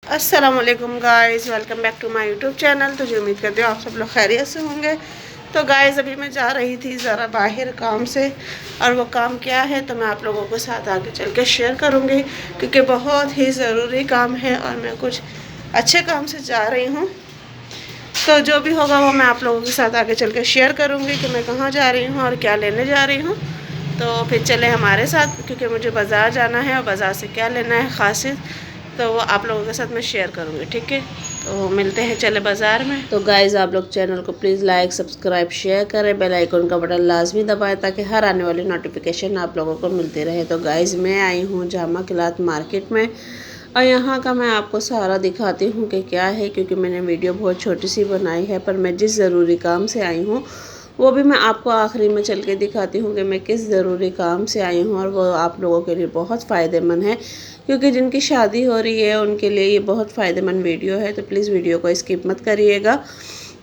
अस्सलामुअलैकुम guys, welcome back to my YouTube channel. तो जो उम्मीद करते हो आप सब लोग खैरियत से होंगे। तो गाइस अभी मैं जा रही थी ज़रा बाहर काम से, और वो काम क्या है तो मैं आप लोगों के साथ आगे चल के शेयर करूँगी, क्योंकि बहुत ही ज़रूरी काम है और मैं कुछ अच्छे काम से जा रही हूँ। तो जो भी होगा वो मैं आप लोगों के साथ आगे चल के शेयर करूँगी कि मैं कहाँ जा रही हूँ और क्या लेने जा रही हूँ। तो फिर चले हमारे साथ, क्योंकि मुझे बाज़ार जाना है और बाज़ार से क्या लेना है खासियत तो वो आप लोगों के साथ मैं शेयर करूँगी। ठीक है, तो मिलते हैं, चले बाज़ार में। तो गाइज़ आप लोग चैनल को प्लीज़ लाइक सब्सक्राइब शेयर करें, बेल आइकन का बटन लाजमी दबाएं ताकि हर आने वाली नोटिफिकेशन आप लोगों को मिलती रहे। तो गाइज़ मैं आई हूँ जामा क्लॉथ मार्केट में, और यहाँ का मैं आपको सारा दिखाती हूँ कि क्या है, क्योंकि मैंने वीडियो बहुत छोटी सी बनाई है, पर मैं जिस ज़रूरी काम से आई हूँ वो भी मैं आपको आखिरी में चल के दिखाती हूँ कि मैं किस ज़रूरी काम से आई हूँ, और वो आप लोगों के लिए बहुत फ़ायदेमंद है, क्योंकि जिनकी शादी हो रही है उनके लिए ये बहुत फ़ायदेमंद वीडियो है। तो प्लीज़ वीडियो को स्किप मत करिएगा।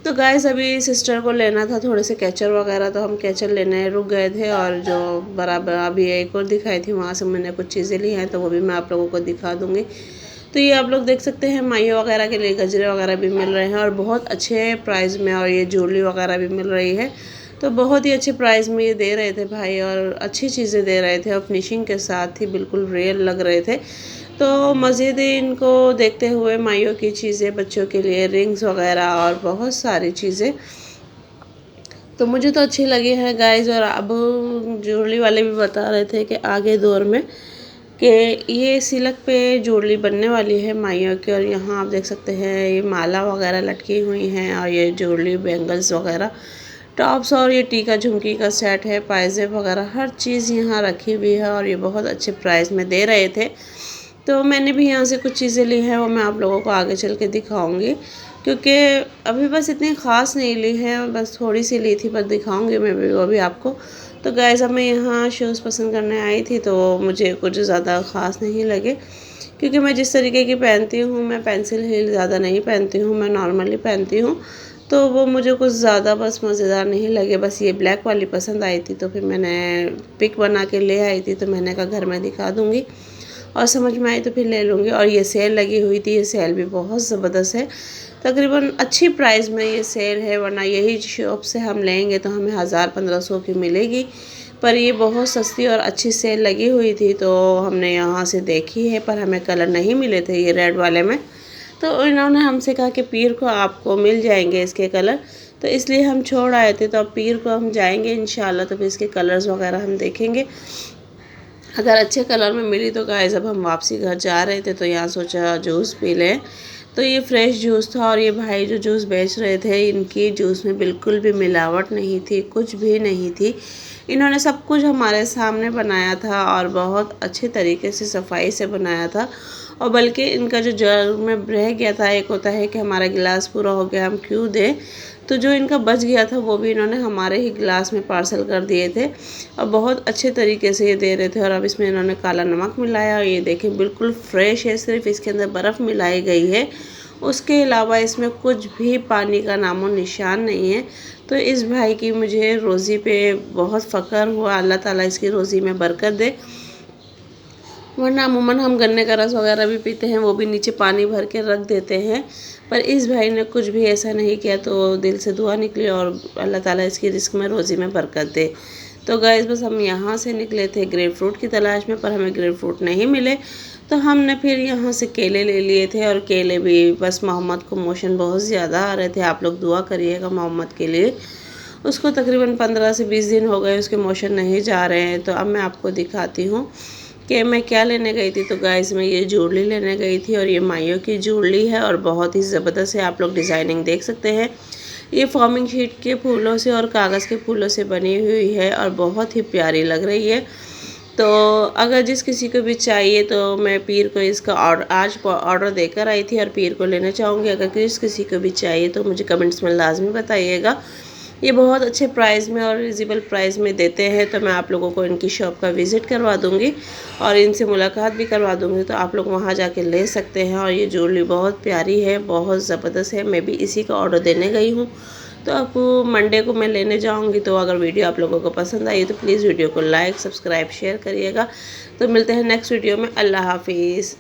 तो गाइस अभी सिस्टर को लेना था थोड़े से कैचर वगैरह, तो हम कैचर लेने रुक गए थे, और जो बराबर अभी एक और दिखाई थी वहाँ से मैंने कुछ चीज़ें ली हैं, तो वो भी मैं आप लोगों को दिखा दूँगी। तो ये आप लोग देख सकते हैं माइयों वगैरह के लिए गजरे वगैरह भी मिल रहे हैं, और बहुत अच्छे प्राइस में, और ये ज्वेलरी वगैरह भी मिल रही है। तो बहुत ही अच्छे प्राइस में ये दे रहे थे भाई, और अच्छी चीज़ें दे रहे थे, और फिनिशिंग के साथ ही बिल्कुल रियल लग रहे थे। तो मज़ीद इनको देखते हुए माइयों की चीज़ें, बच्चों के लिए रिंग्स वगैरह और बहुत सारी चीज़ें तो मुझे तो अच्छी लगी है गाइस। और अब ज्वेलरी वाले भी बता रहे थे कि आगे दौर में कि ये सिल्क पे ज्वेलरी बनने वाली है माइयों की, और यहाँ आप देख सकते हैं ये माला वगैरह लटकी हुई हैं, और ये ज्वेलरी बैंगल्स वगैरह टॉप्स, और ये टीका झुमकी का सेट है, पायजेब वगैरह हर चीज़ यहाँ रखी हुई है, और ये बहुत अच्छे प्राइस में दे रहे थे। तो मैंने भी यहाँ से कुछ चीज़ें ली हैं, वो मैं आप लोगों को आगे चल के दिखाऊंगी, क्योंकि अभी बस इतनी ख़ास नहीं ली है, बस थोड़ी सी ली थी, पर दिखाऊंगी मैं भी वो भी आपको। तो गाइस अब मैं यहाँ शूज़ पसंद करने आई थी, तो मुझे कुछ ज़्यादा ख़ास नहीं लगे, क्योंकि मैं जिस तरीके की पहनती हूँ, मैं पेंसिल हील ज़्यादा नहीं पहनती हूँ, मैं नॉर्मली पहनती हूँ। तो वो मुझे कुछ ज़्यादा बस मज़ेदार नहीं लगे। बस ये ब्लैक वाली पसंद आई थी, तो फिर मैंने पिक बना के ले आई थी, तो मैंने कहा घर में दिखा दूँगी, और समझ में आई तो फिर ले लूँगी। और ये सेल लगी हुई थी, ये सेल भी बहुत ज़बरदस्त है, तकरीबन अच्छी प्राइस में ये सेल है, वरना यही शॉप से हम लेंगे तो हमें 1000-1500 की मिलेगी, पर ये बहुत सस्ती और अच्छी सेल लगी हुई थी। तो हमने यहाँ से देखी है, पर हमें कलर नहीं मिले थे ये रेड वाले में, तो इन्होंने हमसे कहा कि पीर को आपको मिल जाएंगे इसके कलर, तो इसलिए हम छोड़ आए थे। तो अब पीर को हम जाएंगे इंशाल्लाह, तो फिर इसके कलर्स वगैरह हम देखेंगे, अगर अच्छे कलर में मिली तो गाइस अब हम वापसी घर जा रहे थे, तो यहाँ सोचा जूस पी लें। तो ये फ्रेश जूस था, और ये भाई जो जूस बेच रहे थे इनकी जूस में बिल्कुल भी मिलावट नहीं थी, कुछ भी नहीं थी। इन्होंने सब कुछ हमारे सामने बनाया था, और बहुत अच्छे तरीके से सफाई से बनाया था। और बल्कि इनका जो जग में रह गया था, एक होता है कि हमारा गिलास पूरा हो गया हम क्यों दें, तो जो इनका बच गया था वो भी इन्होंने हमारे ही गिलास में पार्सल कर दिए थे, और बहुत अच्छे तरीके से ये दे रहे थे। और अब इसमें इन्होंने काला नमक मिलाया, और ये देखें बिल्कुल फ्रेश है, सिर्फ इसके अंदर बर्फ़ मिलाई गई है, उसके अलावा इसमें कुछ भी पानी का नामो निशान नहीं है। तो इस भाई की मुझे रोज़ी पे बहुत फ़ख्र हुआ, अल्लाह ताला इसकी रोज़ी में बरकत दे। वरना अमूमन हम गन्ने का रस वगैरह भी पीते हैं, वो भी नीचे पानी भर के रख देते हैं, पर इस भाई ने कुछ भी ऐसा नहीं किया। तो दिल से दुआ निकली, और अल्लाह ताला इसकी रिस्क में रोज़ी में बरकत दे। तो गाइस बस हम यहाँ से निकले थे ग्रेप फ्रूट की तलाश में, पर हमें ग्रेप फ्रूट नहीं मिले, तो हमने फिर यहाँ से केले ले लिए थे। और केले भी बस मोहम्मद को मोशन बहुत ज़्यादा आ रहे थे, आप लोग दुआ करिएगा मोहम्मद के लिए, उसको तकरीबन 15 से 20 दिन हो गए उसके मोशन नहीं जा रहे हैं। तो अब मैं आपको दिखाती हूँ कि मैं क्या लेने गई थी। तो गाइस मैं ये ज्वेलरी लेने गई थी, और ये माइयों की ज्वेलरी है, और बहुत ही ज़बरदस्त है, आप लोग डिज़ाइनिंग देख सकते हैं। ये फॉर्मिंग शीट के फूलों से और कागज़ के फूलों से बनी हुई है, और बहुत ही प्यारी लग रही है। तो अगर जिस किसी को भी चाहिए, तो मैं पीर को इसका आज ऑर्डर देकर आई थी, और पीर को लेना चाहूँगी। अगर किसी को भी चाहिए तो मुझे कमेंट्स में लाजमी बताइएगा। ये बहुत अच्छे प्राइस में और रिजनेबल प्राइस में देते हैं, तो मैं आप लोगों को इनकी शॉप का विज़िट करवा दूँगी, और इनसे मुलाकात भी करवा दूँगी, तो आप लोग वहाँ जाके ले सकते हैं। और ये ज्वेलरी बहुत प्यारी है, बहुत ज़बरदस्त है, मैं भी इसी का ऑर्डर देने गई हूँ। तो अब मंडे को मैं लेने जाऊँगी। तो अगर वीडियो आप लोगों को पसंद आई तो प्लीज़ वीडियो को लाइक सब्सक्राइब शेयर करिएगा। तो मिलते हैं नेक्स्ट वीडियो में। अल्लाह हाफिज़।